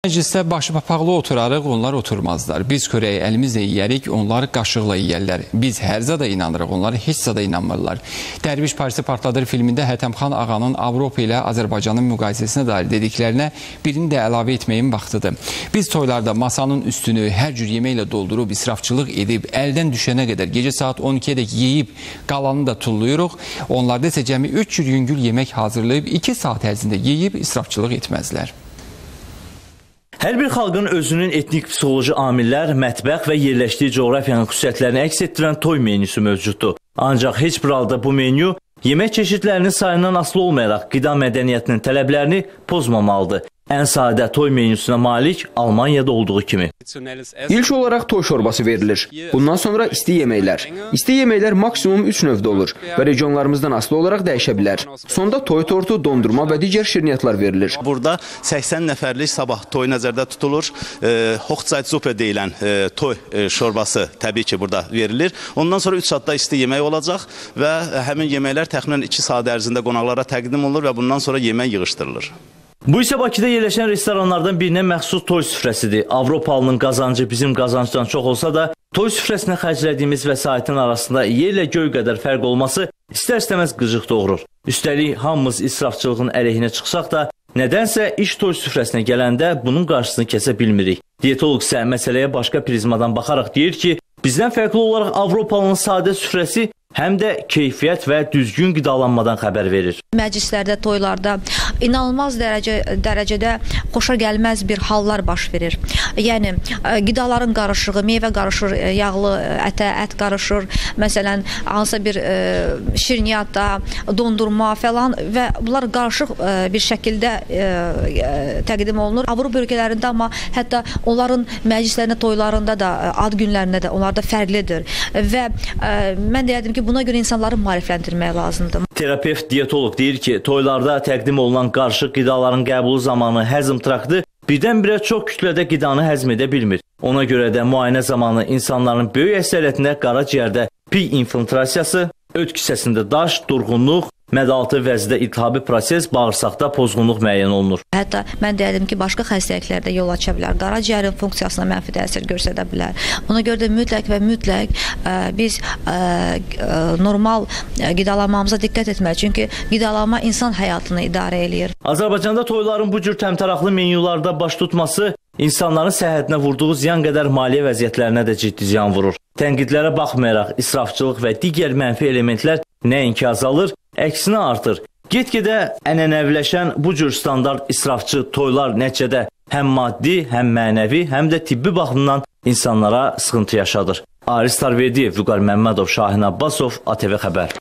Məclisdə başı papaqlı oturarıq, onlar oturmazlar. Biz körəyi əlimizlə yeyərik, onlar qaşıqla yeyərlər. Biz hər zada inanırıq, onlar heç zada inanmırlar. Dərviş Parisi partladır filmində Hətəmxan ağanın Avropa ilə Azərbaycanın müqayisəsinə dair dediklərinə birini də əlavə etməyin vaxtıdır. Biz toylarda masanın üstünü hər cür yeməklə doldurub, israfçılıq edib, əldən düşənə qədər gecə saat 12-dək yeyib, qalanı da tulluyuruq. Onlarda isə cəmi 3 cür yüngül yemək hazırlayıb, 2 saat ərzində yeyib, israfçılıq etməzlər. Hər bir xalqın özünün etnik-psixoloji amillər, mətbəx və yerləşdiyi coğrafiyanın xüsusiyyətlərini əks etdirən toy menyusu mövcuddur. Ancaq heç bir halda bu menyu yemək çeşidlərinin sayından asılı olmayaraq qida mədəniyyətinin tələblərini pozmamalıdır. Ən sadə toy menyusuna malik Almaniyada olduğu kimi. İlk olaraq toy şorbası verilir. Bundan sonra isti yeməklər. İsti yeməklər maksimum 3 növdə olur və regionlarımızdan asılı olaraq dəyişə bilər. Sonda toy tortu, dondurma və digər şirniyyatlar verilir. Burada 80 nəfərlik sabah toy nəzərdə tutulur. Hochzeitsuppe deyilən toy şorbası təbii ki burada verilir. Ondan sonra 3 saatda isti yemək olacaq və həmin yeməklər təxminən 2 saat ərzində qonaqlara təqdim olunur və bundan sonra yemək yığışdırılır. Bu isə Bakıda yerləşən restoranlardan birinə məxsus toy süfrəsidir. Avropalının qazancı bizim qazancdan çox olsa da, toy süfrəsinə xərclədiyimiz vəsaitin arasında yerlə göy qədər fərq olması istər-istəməz qıcıq doğurur. Üstəlik, hamımız israfçılığın əleyhinə çıxsaq da, nədənsə iş toy süfrəsinə gələndə bunun qarşısını kəsə bilmirik. Diyetoloq isə məsələyə başqa prizmadan baxaraq deyir ki, bizdən fərqli olaraq Avropalının sadə süfrəsi həm də keyfiyyət və düzgün qidalanmadan xəbər verir. Məclislərdə, toylarda inanılmaz dərəcədə xoşa gəlməz bir hallar baş verir. Yəni, qidaların qarışığı, meyvə qarışır, yağlı ətə, ət qarışır, məsələn, hansısa bir şirniyyatda, dondurma falan və bunlar qarışıq bir şəkildə təqdim olunur. Avropa ölkələrində, amma hətta onların məclislərində, toylarında da, ad günlərində də onlar da fərqlidir. Və mən deyərdim ki, buna görə insanları maarifləndirmək lazımdır. Terapevt, diyetoloq deyir ki, toylarda təqdim olunan qarışıq qidaların qəbulu zamanı həzm traktı birdən-birə çox kütlədə qidanı həzm edə bilmir. Ona görə də müayinə zamanı insanların böyük əksəriyyətində qaraciyərdə pi infiltrasiyası, öd kisəsində daş, durğunluq, mədaltı vəzdə iltihabi proses, bağırsaqda pozğunluq müəyyən olunur. Hətta mən deyərdim ki, başqa xəstəliklərdə yol aça bilər. Qaraciyərin funksiyasına mənfi təsir göstərə bilər. Ona görə də mütləq və mütləq biz normal qidalanmamıza diqqət etməliyik. Çünki qidalanma insan həyatını idarə eləyir. Azərbaycanda toyların bu cür təmtəraqlı menyularda baş tutması insanların səhhətinə vurduğu ziyan qədər maliyyə vəziyyətlərinə də ciddi ziyan vurur. Tənqidlərə baxmayaraq israfçılıq və digər mənfi elementlər nəinki azalır, əksinə artır. Get-gedə ənənəviləşən bu cür standart israfçı toylar nəticədə həm maddi, həm mənəvi, həm də tibbi baxımdan insanlara sıxıntı yaşadır. Aris Tarverdiyev, Vüqar Məmmədov, Şahin Abbasov, ATV Xəbər.